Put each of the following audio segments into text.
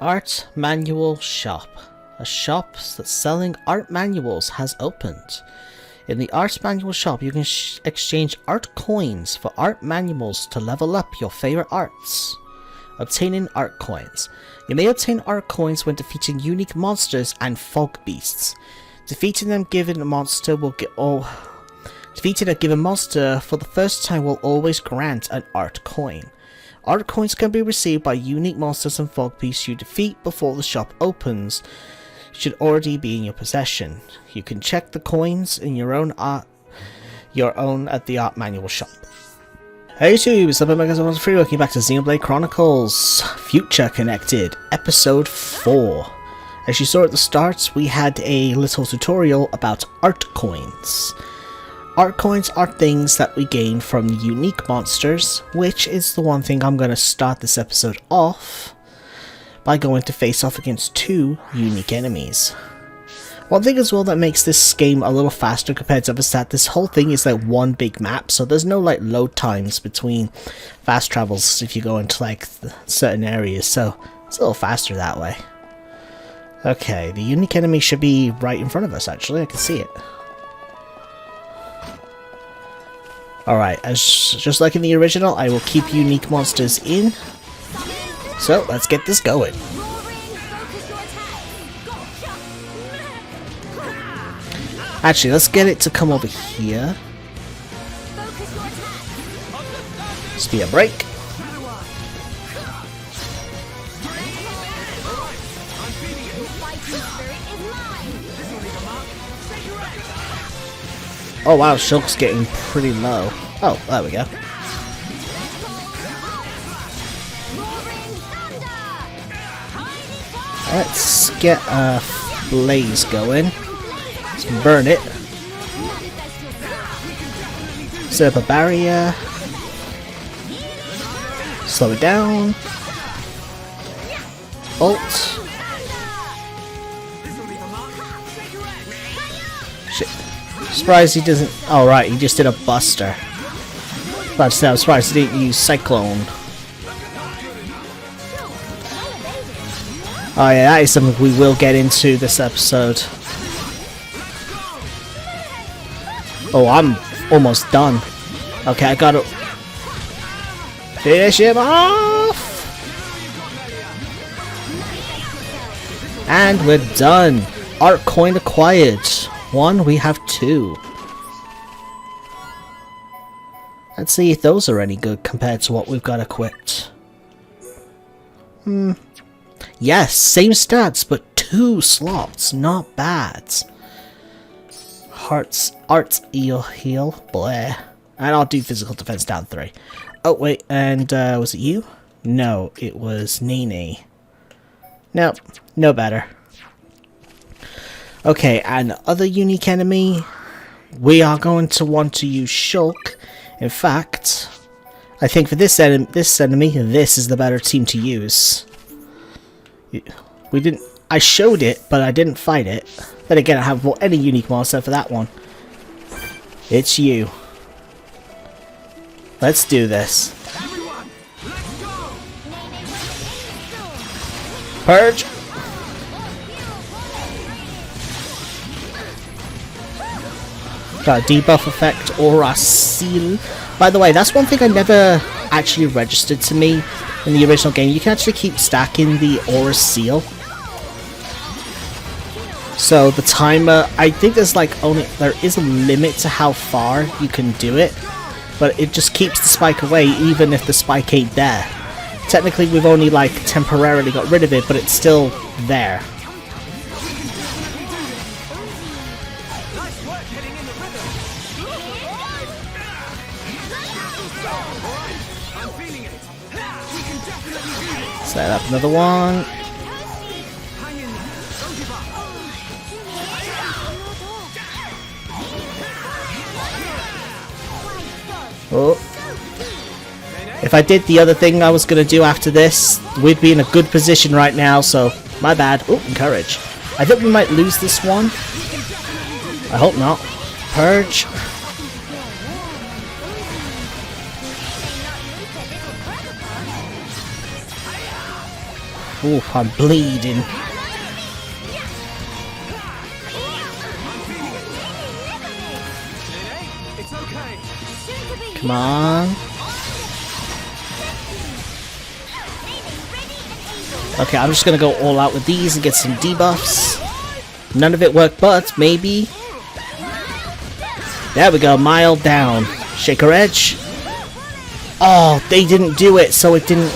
Art Manual Shop. A shop that's selling art manuals has opened. In the art manual shop, you can exchange art coins for art manuals to level up your favorite arts. Obtaining art coins. You may obtain art coins when defeating unique monsters and fog beasts. Defeating a given monster defeating a given monster for the first time will always grant an art coin. Art coins can be received by unique monsters and fog beasts you defeat before the shop opens. Should already be in your possession. You can check the coins in your own at the art manual shop. Hey YouTube, it's Xenoblade welcome back to Xenoblade Chronicles Future Connected, Episode 4. As you saw at the start, we had a little tutorial about art coins. Art coins are things that we gain from unique monsters, which is the one thing I'm going to start this episode off by going to face off against 2 unique enemies. One thing as well that makes this game a little faster compared to others is that this whole thing is like one big map, so there's no like load times between fast travels if you go into like certain areas, so it's a little faster that way. Okay, the unique enemy should be right in front of us actually, I can see it. Alright, just like in the original, I will keep unique monsters in. So, let's get this going. Actually, let's get it to come over here. Speed break. Oh wow, Shulk's getting pretty low. Oh, there we go. Let's get a blaze going. Let's burn it. Set up a barrier. Slow it down. Ult. Shit. Surprised he doesn't. Oh right, he just did a buster. About to say, I'm surprised he didn't use Cyclone. Oh yeah, that is something we will get into this episode. Oh, I'm almost done. Okay, I gotta finish him off! And we're done. Art coin acquired. 1, we have 2. Let's see if those are any good compared to what we've got equipped. Yes, same stats, but 2 slots. Not bad. Arts heal, bleh. And I'll do physical defense down 3. Oh wait, and was it you? No, it was Nene. Nope, no better. Okay, and other unique enemy, we are going to want to use Shulk. In fact, I think for this enemy, this is the better team to use. I showed it, but I didn't fight it. Then again, I have any unique monster for that one. It's you. Let's do this. Purge. Got a debuff effect, Aura Seal. By the way, that's one thing I never actually registered to me in the original game. You can actually keep stacking the Aura Seal. So the timer, I think there is a limit to how far you can do it, but it just keeps the spike away even if the spike ain't there. Technically we've only like temporarily got rid of it, but it's still there. Set up another one. Oh. If I did the other thing I was going to do after this, we'd be in a good position right now, so my bad. Oh, encourage. I think we might lose this one. I hope not. Purge. Oof, I'm bleeding. Come on. Okay, I'm just gonna go all out with these and get some debuffs. None of it worked, but maybe. There we go, mild down. Shaker Edge. Oh, they didn't do it, so it didn't.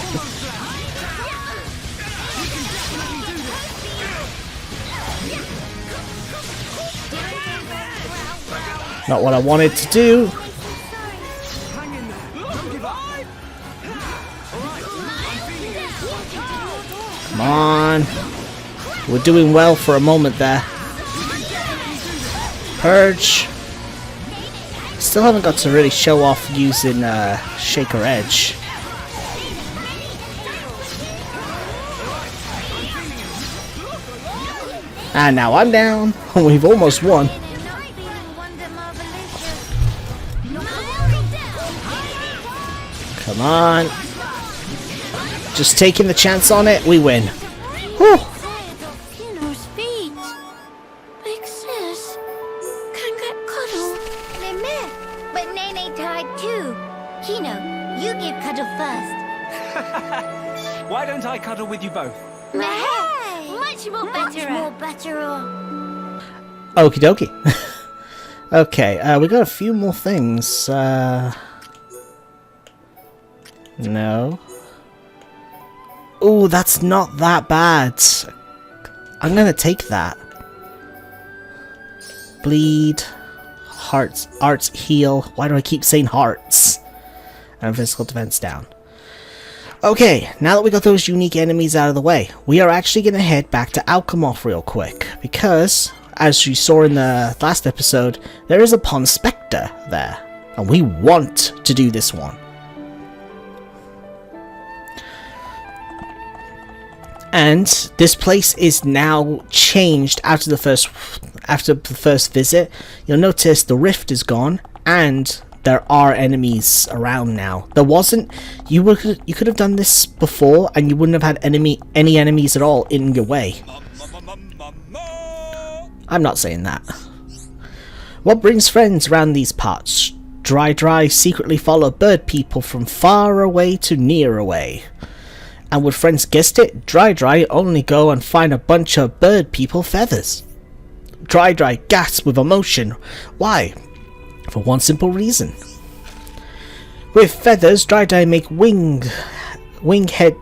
Not what I wanted to do. Come on. We're doing well for a moment there. Purge. Still haven't got to really show off using Shaker Edge. And now I'm down. We've almost won. Come on. Just taking the chance on it, we win. Whew. Why don't I cuddle with you both? Much more better. Okie dokie. Okay, we got a few more things. No. Ooh, that's not that bad. I'm gonna take that. Bleed. Hearts. Arts heal. Why do I keep saying hearts? And physical defense down. Okay, now that we got those unique enemies out of the way, we are actually gonna head back to Alchemoth real quick. Because, as you saw in the last episode, there is a Pond Spectre there. And we want to do this one. And this place is now changed after the first visit. You'll notice the rift is gone, and there are enemies around now. There wasn't. You could have done this before, and you wouldn't have had any enemies at all in your way. I'm not saying that. What brings friends around these parts? Dry secretly follow bird people from far away to near away. And would friends guessed it, Dry only go and find a bunch of bird people feathers. Dry gasps with emotion. Why? For one simple reason. With feathers, Dry make wing head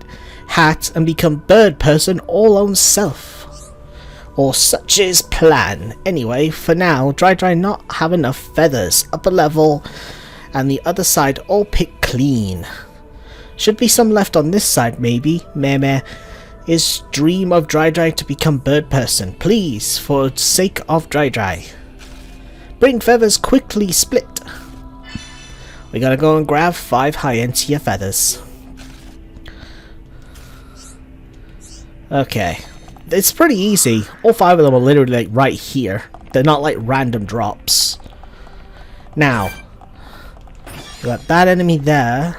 hat and become bird person all own self. Or such is plan. Anyway, for now, Dry not have enough feathers, upper level, and the other side all picked clean. Should be some left on this side, maybe. Meh. Is dream of Dry to become bird person. Please, for sake of Dry. Bring feathers quickly split. We gotta go and grab 5 high-end tier feathers. Okay. It's pretty easy. All 5 of them are literally like right here. They're not like random drops. Now, we got that enemy there.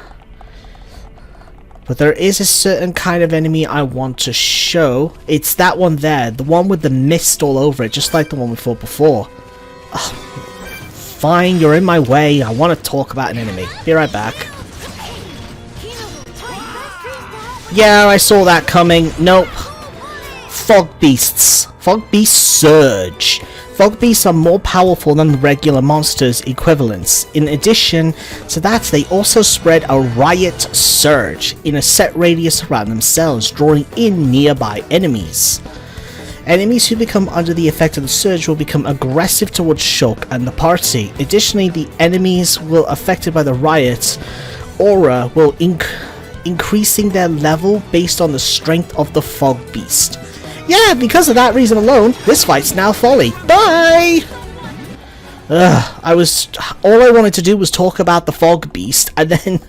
But there is a certain kind of enemy I want to show. It's that one there. The one with the mist all over it. Just like the one we fought before. Ugh. Fine, you're in my way. I want to talk about an enemy. Be right back. Yeah, I saw that coming. Nope. Fog Beasts. Fog Beasts Surge. Fog Beasts are more powerful than the regular monsters' equivalents. In addition to that, they also spread a riot surge in a set radius around themselves, drawing in nearby enemies. Enemies who become under the effect of the surge will become aggressive towards Shulk and the party. Additionally, the enemies will affected by the riot aura will increasing their level based on the strength of the Fog Beast. Yeah, because of that reason alone, this fight's now folly. Bye! All I wanted to do was talk about the Fog Beast, and then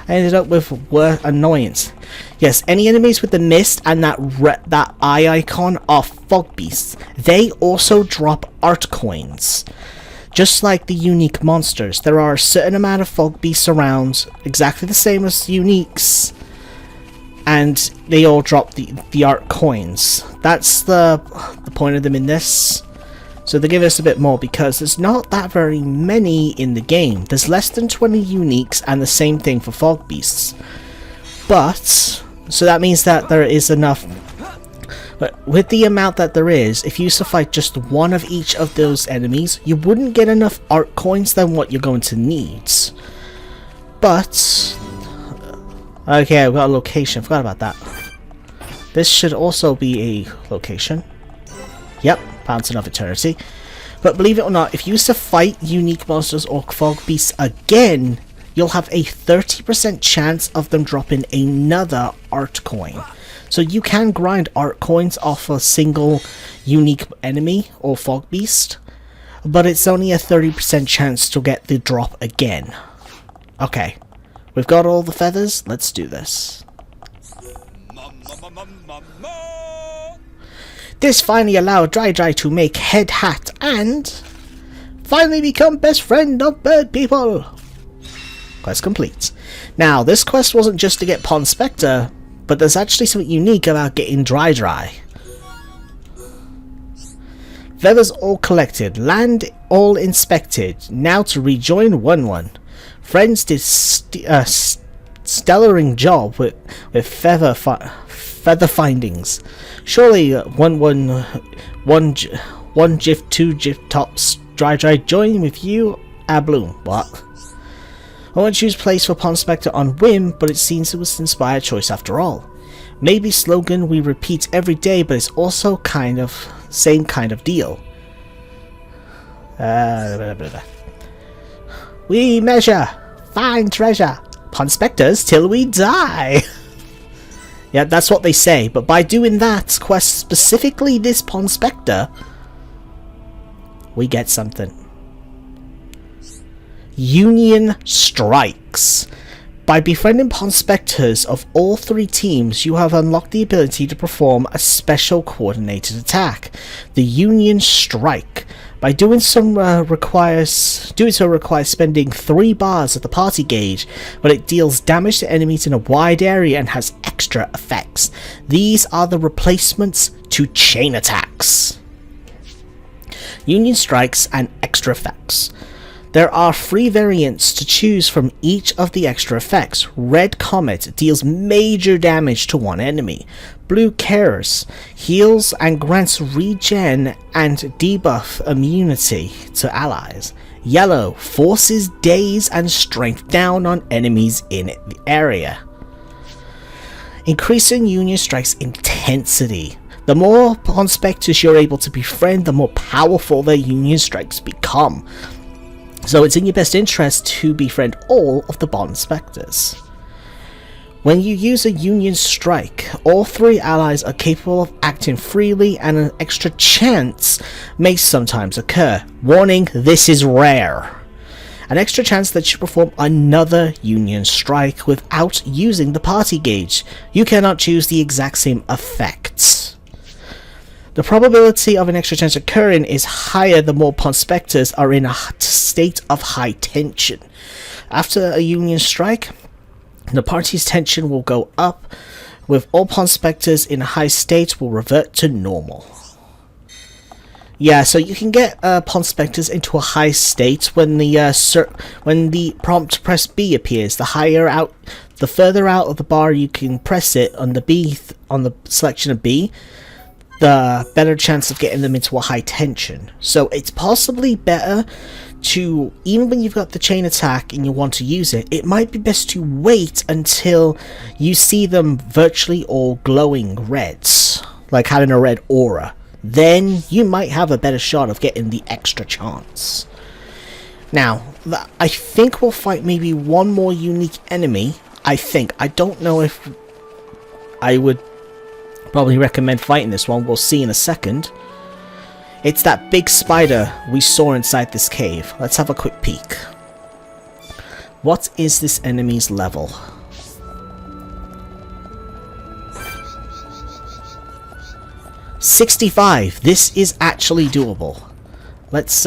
I ended up with annoyance. Yes, any enemies with the mist and that eye icon are Fog Beasts. They also drop art coins. Just like the unique monsters, there are a certain amount of Fog Beasts around, exactly the same as uniques. and they all drop the art coins. That's the point of them in this. So they give us a bit more because there's not that very many in the game. There's less than 20 uniques, and the same thing for fog beasts. But so that means that there is enough. But with the amount that there is, if you used to fight just one of each of those enemies, you wouldn't get enough art coins than what you're going to need. But okay, I've got a location. Forgot about that. This should also be a location. Yep, Fountain of Eternity. But believe it or not, if you used to fight unique monsters or fog beasts again, you'll have a 30% chance of them dropping another art coin. So you can grind art coins off a single unique enemy or fog beast, but it's only a 30% chance to get the drop again. Okay, we've got all the feathers, let's do this. This finally allowed Dry to make head hat and finally become best friend of bird people. Quest complete. Now, this quest wasn't just to get Pond Spectre, but there's actually something unique about getting Dry. Feathers all collected, land all inspected. Now to rejoin 1-1. Friends did stellaring job with feather findings. Surely 1 GIF 2 GIF tops. Dry join with you. Bloom. What? I won't choose place for Pond Spectre on whim, but it seems it was an inspired choice after all. Maybe slogan we repeat every day, but it's also kind of same kind of deal. We measure, find treasure, Pond Spectres till we die. Yeah, that's what they say, but by doing that quest, specifically this Pond Spectre, we get something. Union Strikes. By befriending Pond Spectres of all 3 teams, you have unlocked the ability to perform a special coordinated attack, the Union Strike. By doing so requires spending 3 bars at the party gauge, but it deals damage to enemies in a wide area and has extra effects. These are the replacements to chain attacks. Union Strikes and extra effects. There are 3 variants to choose from each of the extra effects. Red Comet deals major damage to one enemy. Blue Cares heals and grants regen and debuff immunity to allies. Yellow forces daze and strength down on enemies in the area. Increasing Union Strikes intensity. The more Pond Spectres you're able to befriend, the more powerful their Union Strikes become. So it's in your best interest to befriend all of the Pond Spectres. When you use a Union Strike, all 3 allies are capable of acting freely and an extra chance may sometimes occur. Warning, this is rare. An extra chance that you perform another Union Strike without using the party gauge. You cannot choose the exact same effects. The probability of an extra chance occurring is higher the more Pond Spectres are in a state of high tension. After a Union Strike, the party's tension will go up, with all Pond Spectres in a high state will revert to normal. Yeah, so you can get Pond Spectres into a high state when the prompt press B appears. The further out of the bar you can press it on the selection of B, the better chance of getting them into a high tension. So it's possibly better to, even when you've got the chain attack and you want to use it, it might be best to wait until you see them virtually all glowing reds, like having a red aura. Then you might have a better shot of getting the extra chance. Now, I think we'll fight maybe one more unique enemy. I don't know if I would probably recommend fighting this one. We'll see in a second. It's that big spider we saw inside this cave. Let's have a quick peek. What is this enemy's level? $65. This is actually doable. Let's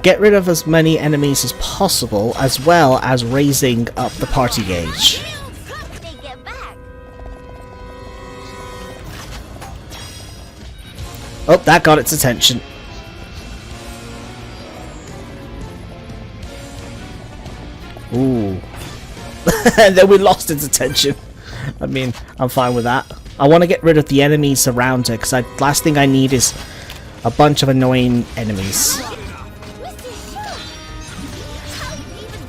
get rid of as many enemies as possible, as well as raising up the party gauge. Oh, that got its attention. Ooh. And then we lost its attention. I mean, I'm fine with that. I want to get rid of the enemies around it, because last thing I need is a bunch of annoying enemies.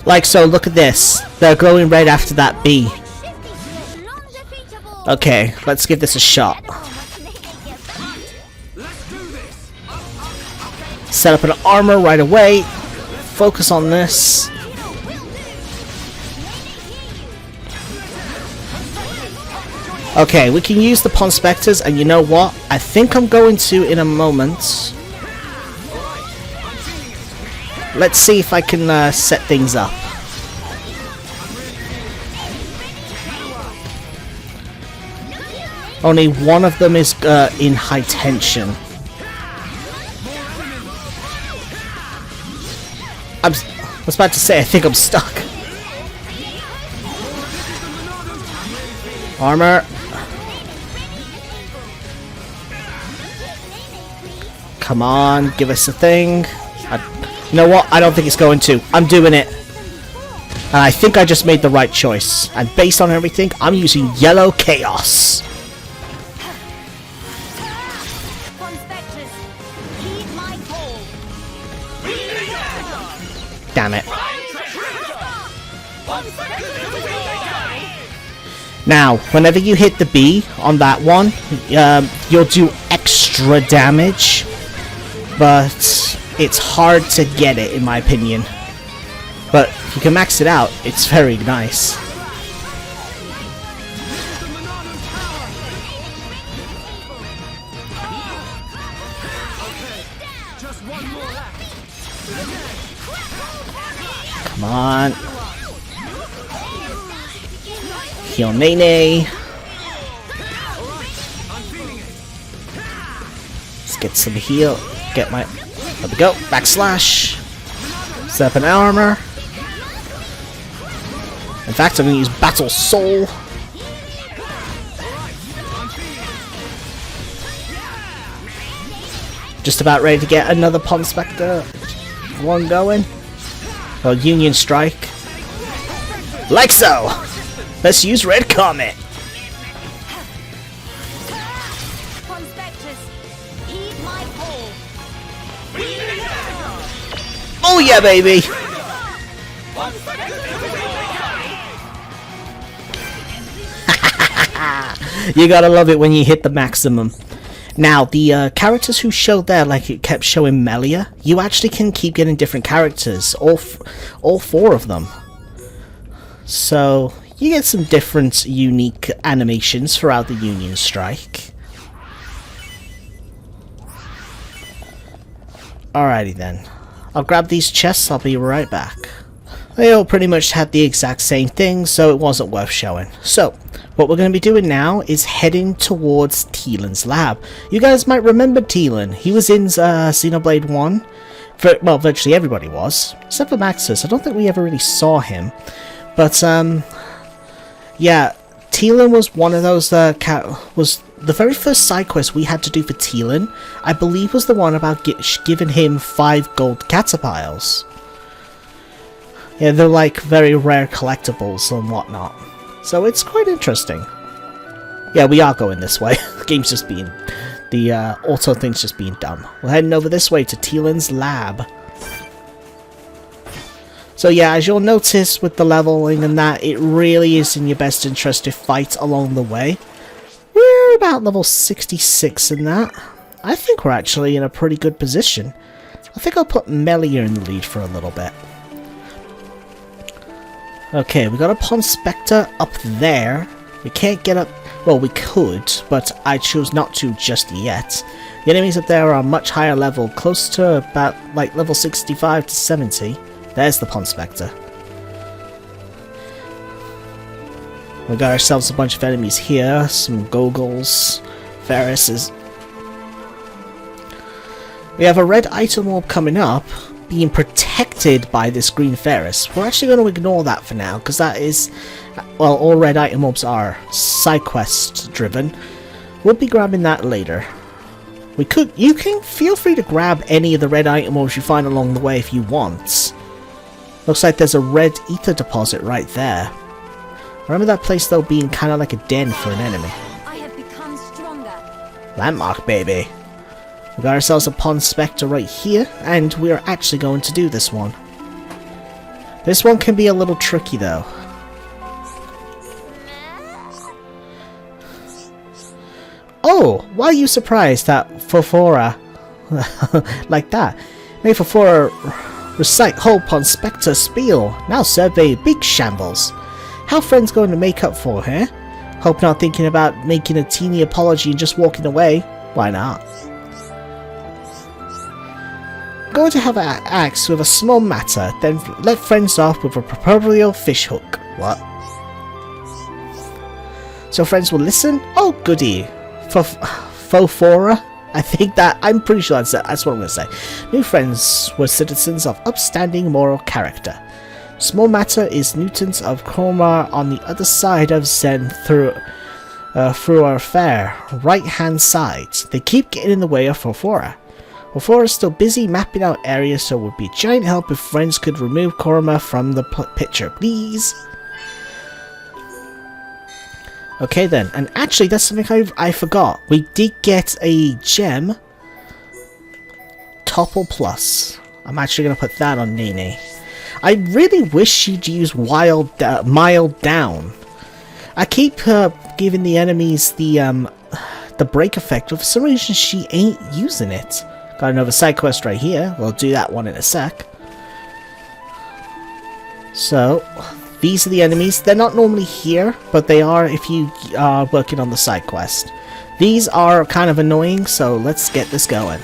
Like so, look at this. They're glowing red after that bee. Okay, let's give this a shot. Set up an armor right away. Focus on this. Okay, we can use the Pond Spectres, and you know what? I think I'm going to in a moment. Let's see if I can set things up. Only one of them is in high tension. I was about to say, I think I'm stuck. Armor. Come on, give us a thing. You know what? I don't think it's going to. I'm doing it. And I think I just made the right choice. And based on everything, I'm using Yellow Chaos. Damn it. Now, whenever you hit the bee on that one, you'll do extra damage. But it's hard to get it, in my opinion. But if you can max it out, it's very nice. Come on. Heal Nene. Let's get some heal. Get my... There we go. Backslash. Set up an armor. In fact, I'm going to use Battle Soul. Just about ready to get another Pond Spectre one going. Oh, Union Strike. Like so! Let's use Red Comet. Oh yeah, baby! You gotta love it when you hit the maximum. Now, the characters who showed there, like it kept showing Melia, you actually can keep getting different characters, all four of them. So, you get some different unique animations throughout the Union Strike. Alrighty then. I'll grab these chests, I'll be right back. They all pretty much had the exact same thing, so it wasn't worth showing. So, what we're going to be doing now is heading towards Teelan's lab. You guys might remember Teelan. He was in Xenoblade 1. Well, virtually everybody was. Except for Maxis. I don't think we ever really saw him. But, yeah, Teelan was one of those, was the very first side quest we had to do for Teelan, I believe was the one about giving him 5 gold catapiles. Yeah, they're like very rare collectibles and whatnot. So it's quite interesting. Yeah, we are going this way. The game's just being... The auto thing's just being done. We're heading over this way to Teelan's lab. So yeah, as you'll notice with the leveling and that, it really is in your best interest to fight along the way. We're about level 66 in that. I think we're actually in a pretty good position. I think I'll put Melia in the lead for a little bit. Okay, we got a Pond Spectre up there. We can't get up... Well, we could, but I choose not to just yet. The enemies up there are much higher level, close to about, like, level 65 to 70. There's the Pond Spectre. We got ourselves a bunch of enemies here. Some Goggles, Ferrises. We have a red item orb coming up, being protected by this green Ferris. We're actually going to ignore that for now, because that is... Well, all red item orbs are side quest driven. We'll be grabbing that later. You can feel free to grab any of the red items you find along the way if you want. Looks like there's a red ether deposit right there. Remember that place though being kind of like a den for an enemy. I have become stronger. Landmark, baby. We got ourselves a Pond Spectre right here, and we are actually going to do this one. This one can be a little tricky though. Oh, why are you surprised that Fofora like that? May Fofora recite whole Pond Spectre spiel. Now survey big shambles. How friends going to make up for, huh? Hope not thinking about making a teeny apology and just walking away. Why not? Going to have an axe with a small matter, then let friends off with a proverbial fish hook. What? So friends will listen? Oh goody. Fofora? I'm pretty sure that's what I'm going to say. New friends were citizens of upstanding moral character. Small matter is Newtons of Korma on the other side of Zen through our fair right-hand sides. They keep getting in the way of Fofora. Fofora is still busy mapping out areas, so it would be a giant help if friends could remove Korma from the picture, please. Okay then, and actually that's something I forgot. We did get a gem. Topple Plus. I'm actually going to put that on Nene. I really wish she'd use Mild Down. I keep giving the enemies the break effect, but for some reason she ain't using it. Got another side quest right here. We'll do that one in a sec. So, these are the enemies. They're not normally here, but they are if you are working on the side quest. These are kind of annoying, so let's get this going.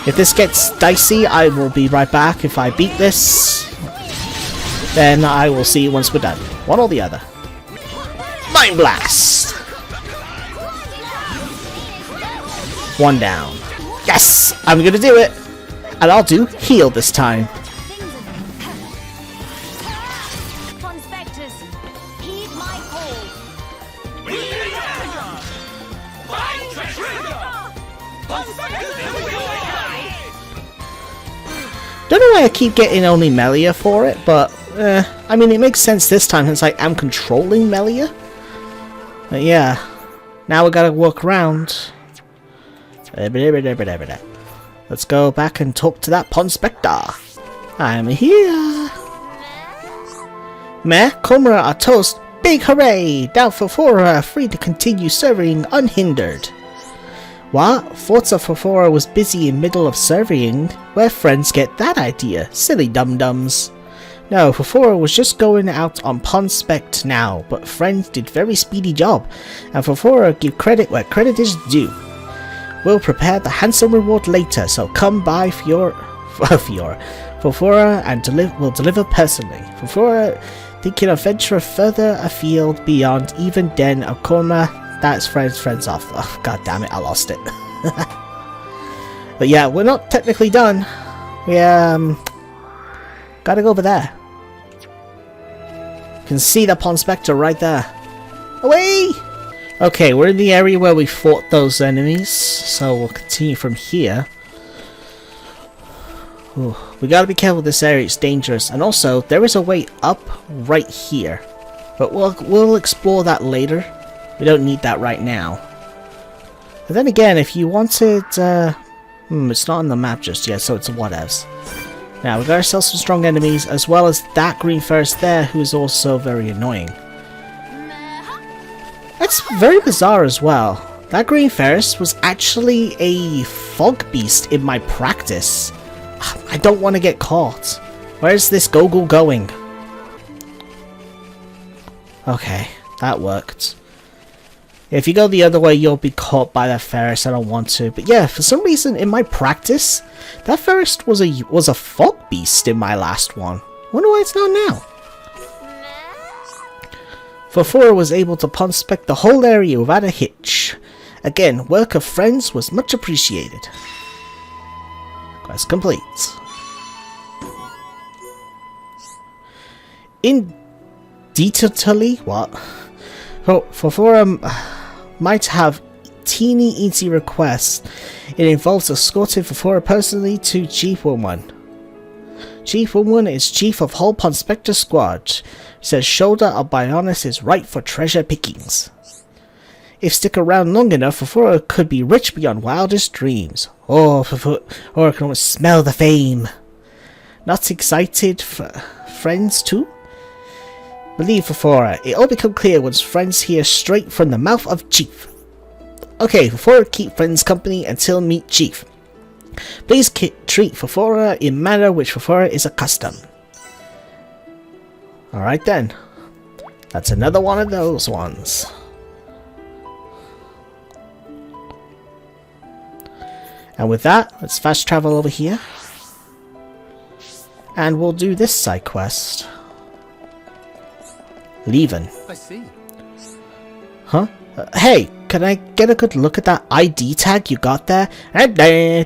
If this gets dicey, I will be right back. If I beat this, then I will see you once we're done. One or the other. Mind Blast! One down. Yes! I'm gonna do it! And I'll do heal this time. Don't know why I keep getting only Melia for it, but I mean it makes sense this time since I am controlling Melia. But yeah, now we gotta work around. Let's go back and talk to that Pond Spectre. I'm here. Meh, Komra are toast. Big hooray! Now Fofora free to continue serving unhindered. What? Forza Fofora was busy in middle of surveying? Where friends get that idea? Silly dum-dums. No, Fofora was just going out on Pond Spect now, but friends did very speedy job, and Fofora give credit where credit is due. We'll prepare the handsome reward later, so come by Fofora and will deliver personally. Fofora thinking of venture further afield beyond even den of Korma. That's friends off. Oh, god damn it, I lost it. But yeah, we're not technically done. We gotta go over there. You can see the Pond Spectre right there. Away! Okay, we're in the area where we fought those enemies, so we'll continue from here. Ooh, we gotta be careful with this area, it's dangerous. And also, there is a way up right here. But we'll explore that later. We don't need that right now. But then again, if you wanted... it's not on the map just yet, so it's a whatevs. Now, we got ourselves some strong enemies, as well as that green first there, who is also very annoying. That's very bizarre as well. That green ferris was actually a fog beast in my practice. I don't want to get caught. Where's this Gogol going? Okay, that worked. If you go the other way, you'll be caught by that ferris. I don't want to. But yeah, for some reason in my practice, that ferris was a fog beast in my last one. Wonder why it's not now. Fofora was able to Pond Spec the whole area without a hitch. Again, work of friends was much appreciated. Quest complete. in detailly what? For might have teeny easy requests. It involves escorting Fafora personally to Chief Woman. Chief Woman is chief of whole Ponspector squad. Says shoulder of Bionis is right for treasure pickings. If stick around long enough, Fafora could be rich beyond wildest dreams. Or can almost smell the fame. Not excited for friends too? Believe Fafora, it all become clear once friends hear straight from the mouth of Chief. Okay, Fafora keep friends company until meet Chief. Please treat Fafora in manner which Fafora is accustomed. Alright then. That's another one of those ones. And with that, let's fast travel over here. And we'll do this side quest. Leaving. I see. Huh? Hey, can I get a good look at that ID tag you got there? And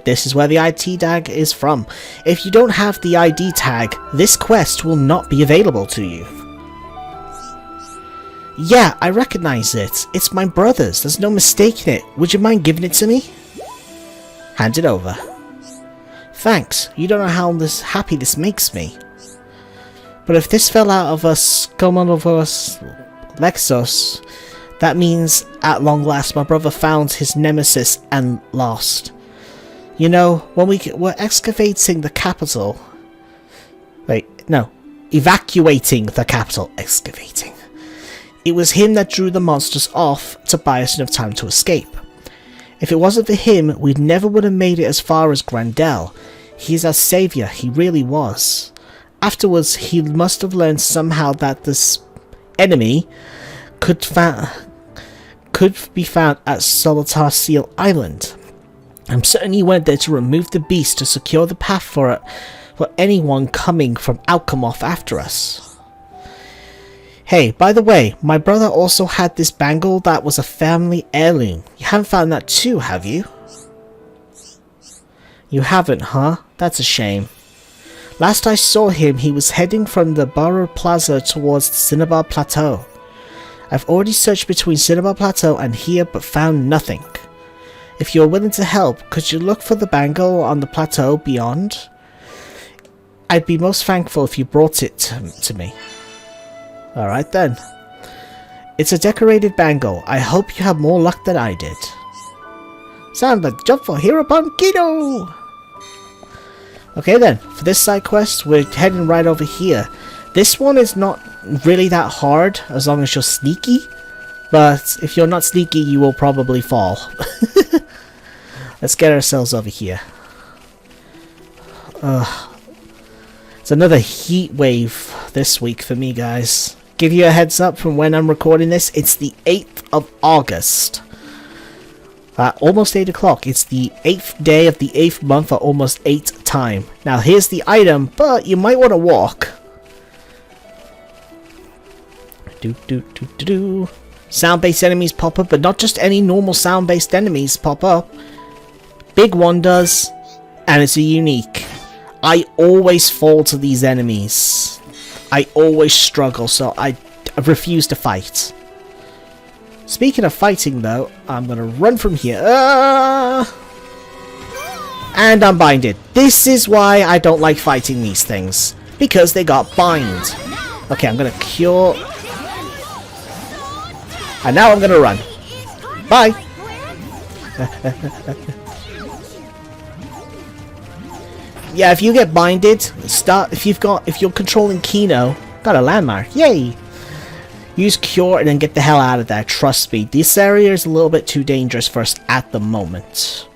this is where the ID tag is from. If you don't have the ID tag, this quest will not be available to you. Yeah, I recognize it. It's my brother's. There's no mistaking it. Would you mind giving it to me? Hand it over. Thanks. You don't know how happy this makes me. But if this fell out of us, come on over us, Lexos, that means at long last my brother found his nemesis and lost. You know, when we were excavating the capital... Wait, no. Evacuating the capital. Excavating. It was him that drew the monsters off to buy us enough time to escape. If it wasn't for him, we never would have made it as far as Grandel. He's our savior, he really was. Afterwards, he must have learned somehow that this enemy could be found at Solitar Seal Island. I'm certain he went there to remove the beast to secure the path for anyone coming from Alchemoth after us. Hey, by the way, my brother also had this bangle that was a family heirloom. You haven't found that too, have you? You haven't, huh? That's a shame. Last I saw him, he was heading from the Borough Plaza towards the Cinnabar Plateau. I've already searched between Cinnabar Plateau and here but found nothing. If you're willing to help, could you look for the bangle on the plateau beyond? I'd be most thankful if you brought it to me. Alright then. It's a decorated bangle. I hope you have more luck than I did. Sound like jump for Hereupon Kido! Okay then, for this side quest, we're heading right over here. This one is not really that hard, as long as you're sneaky. But if you're not sneaky, you will probably fall. Let's get ourselves over here. It's another heat wave this week for me, guys. Give you a heads up from when I'm recording this. It's the 8th of August. Almost 8 o'clock. It's the 8th day of the 8th month at almost 8 time. Now here's the item, but you might want to walk. Sound-based enemies pop up, but not just any normal sound-based enemies pop up. Big one does, and it's a unique. I always fall to these enemies. I always struggle, so I refuse to fight. Speaking of fighting, though, I'm gonna run from here. And I'm binded. This is why I don't like fighting these things. Because they got bind. Okay, I'm gonna cure... And now I'm gonna run. Bye! Yeah, if you get binded, if you're controlling Kino, got a landmark, yay! Use cure and then get the hell out of there, trust me. This area is a little bit too dangerous for us at the moment.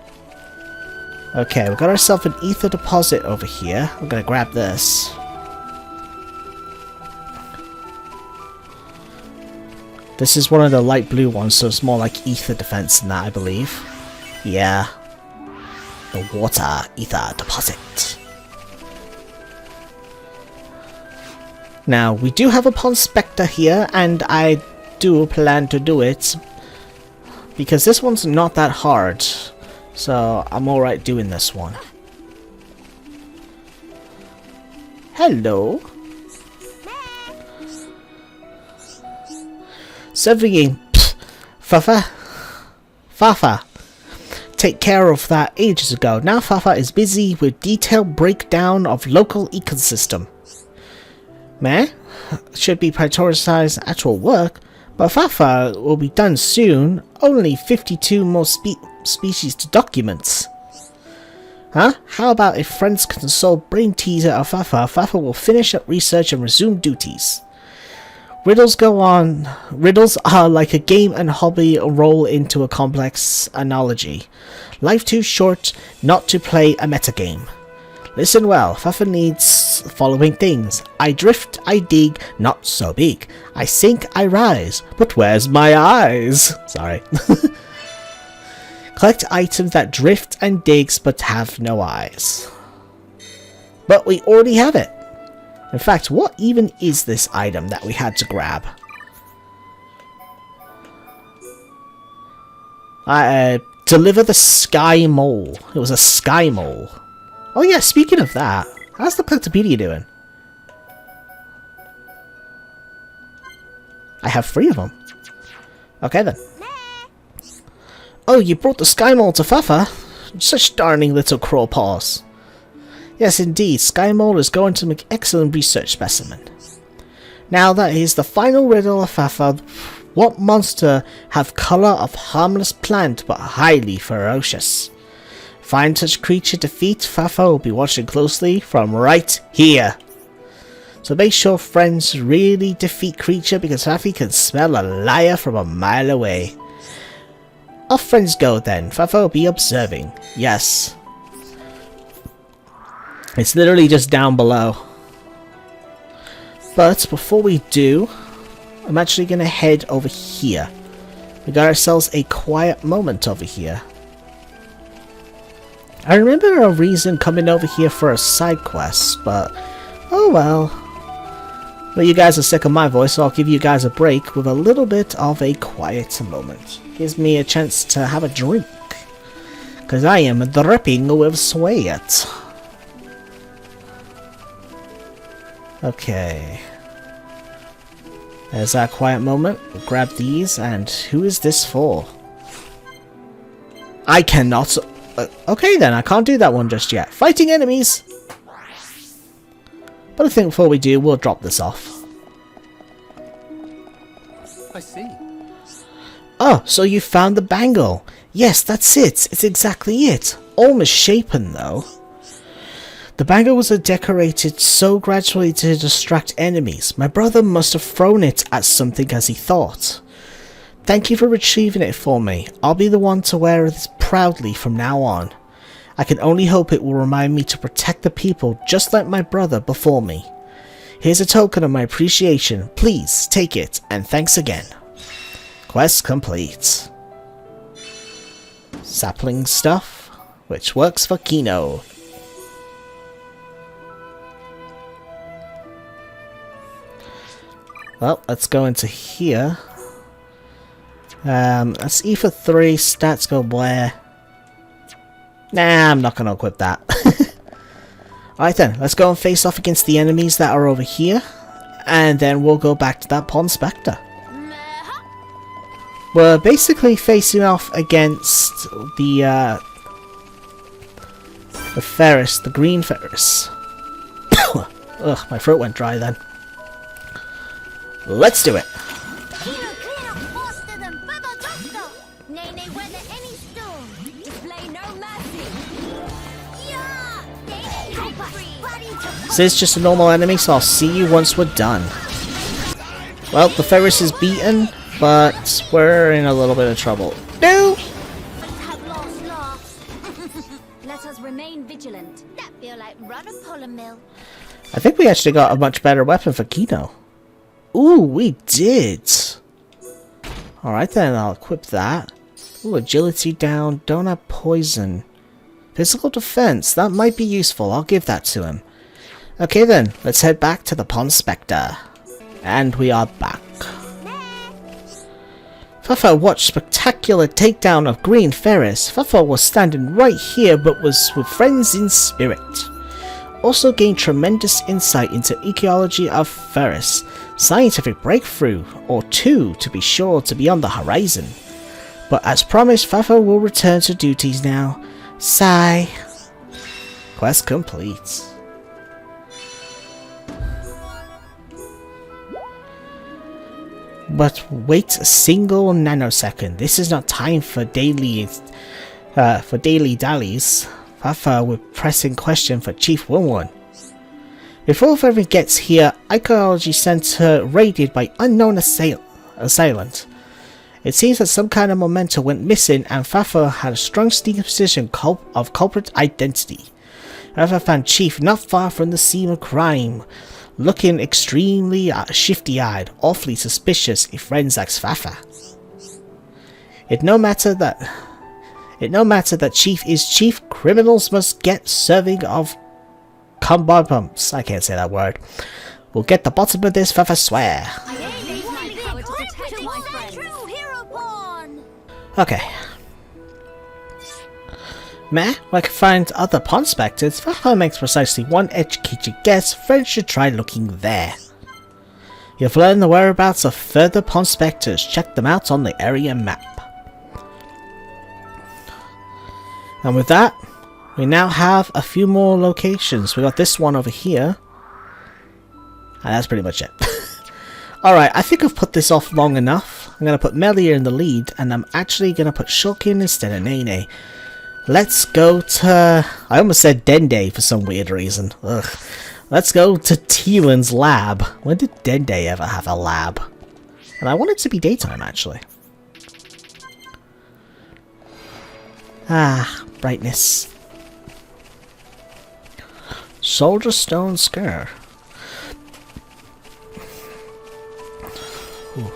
Okay, we got ourselves an ether deposit over here. I'm gonna grab this. This is one of the light blue ones, so it's more like ether defense than that, I believe. Yeah. The water ether deposit. Now, we do have a Ponspector here, and I do plan to do it. Because this one's not that hard. So, I'm alright doing this one. Hello. Surveying. Fafa. Take care of that ages ago. Now Fafa is busy with detailed breakdown of local ecosystem. Meh? Should be prioritized actual work, but Fafa will be done soon. Only 52 more species to document. Huh? How about if friends consult brain teaser of Fafa? Fafa will finish up research and resume duties. Riddles go on. Riddles are like a game and hobby roll into a complex analogy. Life too short not to play a metagame. Listen well, Fafa needs the following things. I drift, I dig, not so big. I sink, I rise, but where's my eyes? Sorry. Collect items that drift and digs but have no eyes. But we already have it. In fact, what even is this item that we had to grab? Deliver the sky mole. It was a sky mole. Oh yeah, speaking of that, how's the Collectopedia doing? I have 3 of them. Okay then. Oh, you brought the sky mole to Fafa? Such darning little crawl paws. Yes, indeed, Sky Mole is going to make excellent research specimen. Now that is the final riddle of Fafa. What monster have color of harmless plant but highly ferocious? Find such creature, defeat. Fafa will be watching closely from right here. So make sure friends really defeat creature because Fafa can smell a liar from a mile away. Off friends go then. Fafa will be observing. Yes. It's literally just down below. But before we do, I'm actually going to head over here. We got ourselves a quiet moment over here. I remember a reason coming over here for a side quest, but oh well. Well, you guys are sick of my voice, so I'll give you guys a break with a little bit of a quiet moment. Gives me a chance to have a drink. Because I am dripping with sweat. Okay. There's our quiet moment. We'll grab these, and who is this for? I cannot... okay then, I can't do that one just yet. Fighting enemies! But I think before we do, we'll drop this off. I see. Oh, so you found the bangle. Yes, that's it. It's exactly it. All misshapen, though. The bangle was decorated so gradually to distract enemies. My brother must have thrown it at something as he thought. Thank you for retrieving it for me. I'll be the one to wear this proudly from now on. I can only hope it will remind me to protect the people just like my brother before me. Here's a token of my appreciation. Please take it, and thanks again. Quest complete. Sapling stuff, which works for Kino. Well, let's go into here. That's E for 3, stats go where? Nah, I'm not gonna equip that. Alright then, let's go and face off against the enemies that are over here. And then we'll go back to that Pond Spectre. We're basically facing off against the Ferris, the green Ferris. Ugh, my throat went dry then. Let's do it! So it's just a normal enemy, so I'll see you once we're done. Well, the Ferris is beaten, but we're in a little bit of trouble. No! Let us remain vigilant. That feel like run a polar mill. I think we actually got a much better weapon for Kino. Ooh, we did! Alright then, I'll equip that. Ooh, agility down, don't have poison. Physical defense, that might be useful, I'll give that to him. Okay then, let's head back to the Pond Spectre. And we are back. Fafa watched spectacular takedown of Green Ferris. Fafa was standing right here but was with friends in spirit. Also gained tremendous insight into ecology of Ferris. scientific breakthrough or two to be sure to be on the horizon. But as promised, Fafa will return to duties now. Sigh. Quest complete. But wait a single nanosecond. This is not time for daily dallies. Fafa with pressing question for Chief Wunwun. Before Fafa gets here, Archaeology Center raided by unknown assailant. It seems that some kind of memento went missing and Fafa had a strong sneaking suspicion of culprit identity. Fafa found Chief not far from the scene of crime, looking extremely shifty-eyed, awfully suspicious if friends ask Fafa. It no matter that Chief is Chief, criminals must get serving of combo bumps. I can't say that word. We'll get the bottom of this, Fafa swear. Okay. Meh, I can find other pond specters. Fafa makes precisely one educated guess. Friends should try looking there. You've learned the whereabouts of further pond specters. Check them out on the area map. And with that, we now have a few more locations. We got this one over here. And that's pretty much it. Alright, I think I've put this off long enough. I'm going to put Melia in the lead, and I'm actually going to put Shulkin instead of Nene. Let's go to... I almost said Dende for some weird reason. Ugh. Let's go to Teelan's lab. When did Dende ever have a lab? And I want it to be daytime, actually. Ah, brightness. Soldier Stone Scare. Ooh.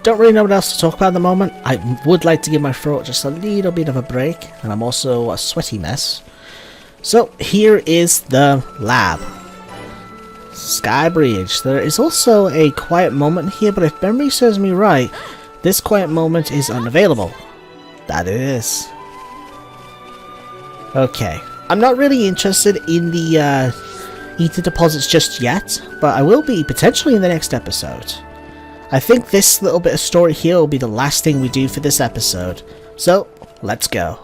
Don't really know what else to talk about at the moment. I would like to give my throat just a little bit of a break, and I'm also a sweaty mess. So here is the lab. Sky Bridge. There is also a quiet moment here, but if memory serves me right, this quiet moment is unavailable. That it is. Okay. I'm not really interested in the ether deposits just yet, but I will be potentially in the next episode. I think this little bit of story here will be the last thing we do for this episode. So, let's go.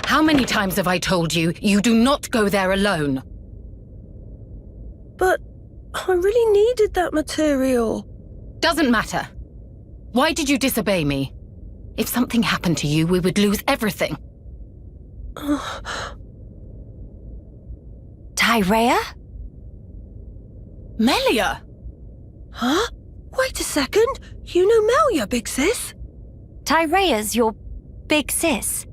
How many times have I told you, you do not go there alone? But I really needed that material. Doesn't matter. Why did you disobey me? If something happened to you, we would lose everything. Tyrea? Melia! Huh? Wait a second. You know Melia, big sis? Tyrea's your big sis.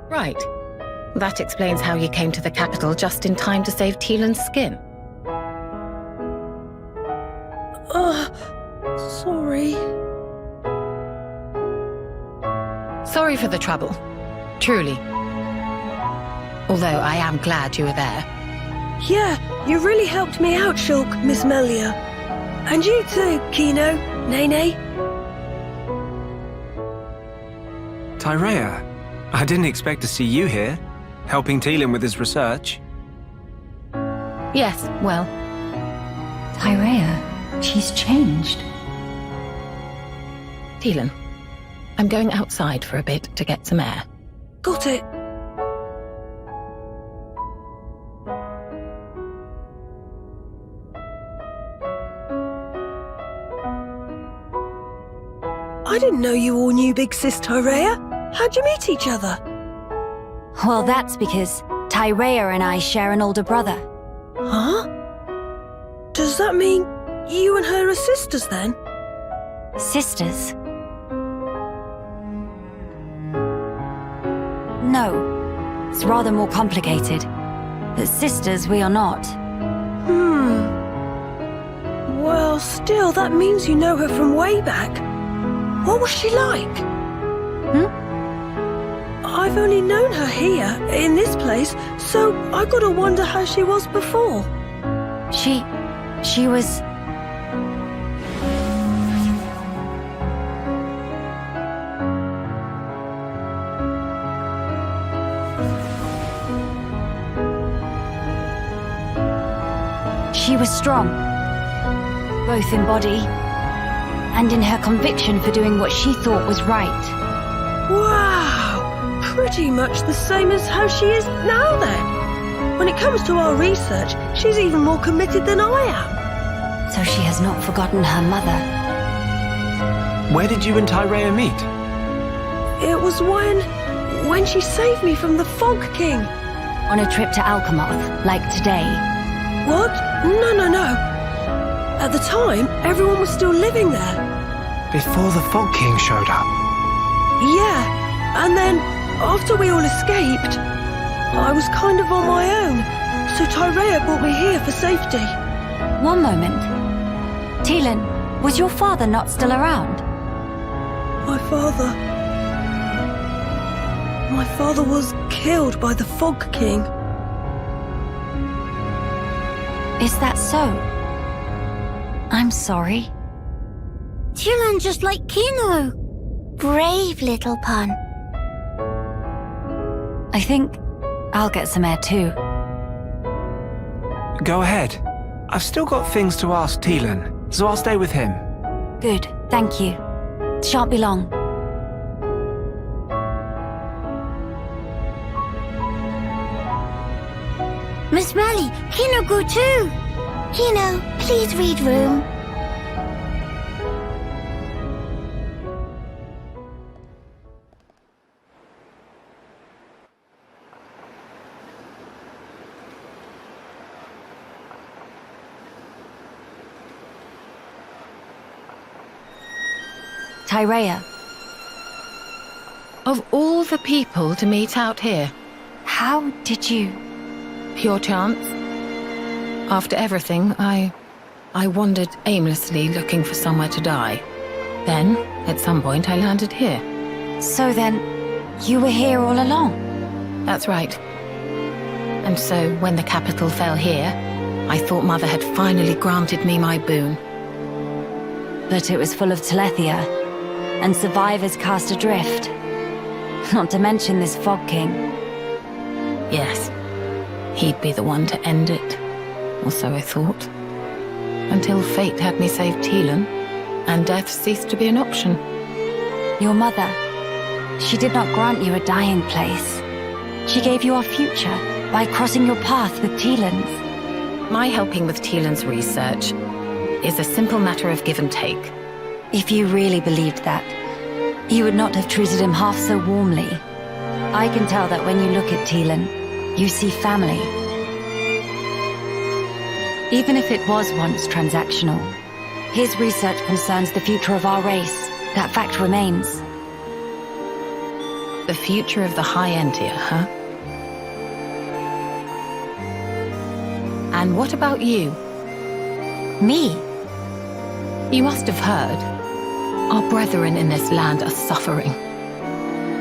Right. That explains how you came to the capital just in time to save Teelan's skin. Sorry. Sorry for the trouble. Truly. Although I am glad you were there. Yeah, you really helped me out, Shulk, Miss Melia. And you too, Kino, Nene. Tyrea, I didn't expect to see you here, helping Teelan with his research. Yes, well, Tyrea, she's changed. Teelan, I'm going outside for a bit to get some air. Got it. I didn't know you all knew Big Sis Tyrea. How'd you meet each other? Well, that's because Tyrea and I share an older brother. Huh? Does that mean you and her are sisters then? Sisters? No. It's rather more complicated. But sisters we are not. Well, still, that means you know her from way back. What was she like? Hmm? I've only known her here, in this place, so I gotta wonder how she was before. She was... She was strong, both in body and in her conviction for doing what she thought was right. Wow! Pretty much the same as how she is now then. When it comes to our research, she's even more committed than I am. So she has not forgotten her mother. Where did you and Tyrea meet? It was when she saved me from the Fog King. On a trip to Alchemoth, like today. What? No. At the time, everyone was still living there. Before the Fog King showed up. Yeah, and then, after we all escaped, I was kind of on my own, so Tyrea brought me here for safety. One moment. Teelan, was your father not still around? My father was killed by the Fog King. Is that so? I'm sorry. Teelan just like Kino. Brave little pun. I think I'll get some air too. Go ahead. I've still got things to ask Teelan, so I'll stay with him. Good, thank you. Shan't be long. Miss Melly, Kino go too. Kino, please read room. Tyrea. Of all the people to meet out here, How did you... pure chance. After everything, I wandered aimlessly looking for somewhere to die. Then, at some point, I landed here. So then, you were here all along? That's right. And so, when the capital fell here, I thought Mother had finally granted me my boon. But it was full of Telethia, and survivors cast adrift. Not to mention this Fog King. Yes, he'd be the one to end it, or so I thought. Until fate had me save Teelan, and death ceased to be an option. Your mother, she did not grant you a dying place. She gave you our future by crossing your path with Teelan's. My helping with Teelan's research is a simple matter of give and take. If you really believed that, you would not have treated him half so warmly. I can tell that when you look at Teelan, you see family. Even if it was once transactional, his research concerns the future of our race. That fact remains. The future of the High Entia, huh? And what about you? Me? You must have heard. Our brethren in this land are suffering.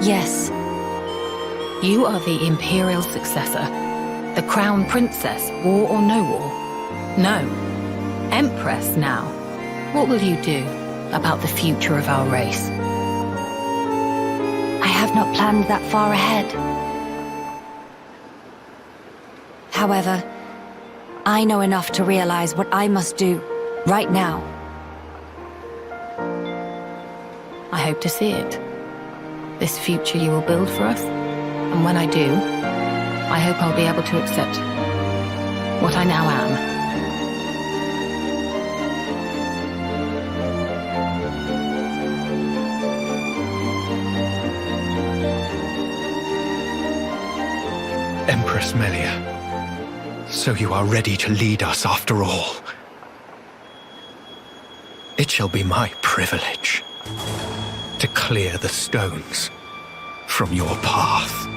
Yes. You are the Imperial successor. The Crown Princess, war or no war. No. Empress now. What will you do about the future of our race? I have not planned that far ahead. However, I know enough to realize what I must do right now. I hope to see it. This future you will build for us. And when I do, I hope I'll be able to accept what I now am. Empress Melia, so you are ready to lead us after all. It shall be my privilege to clear the stones from your path.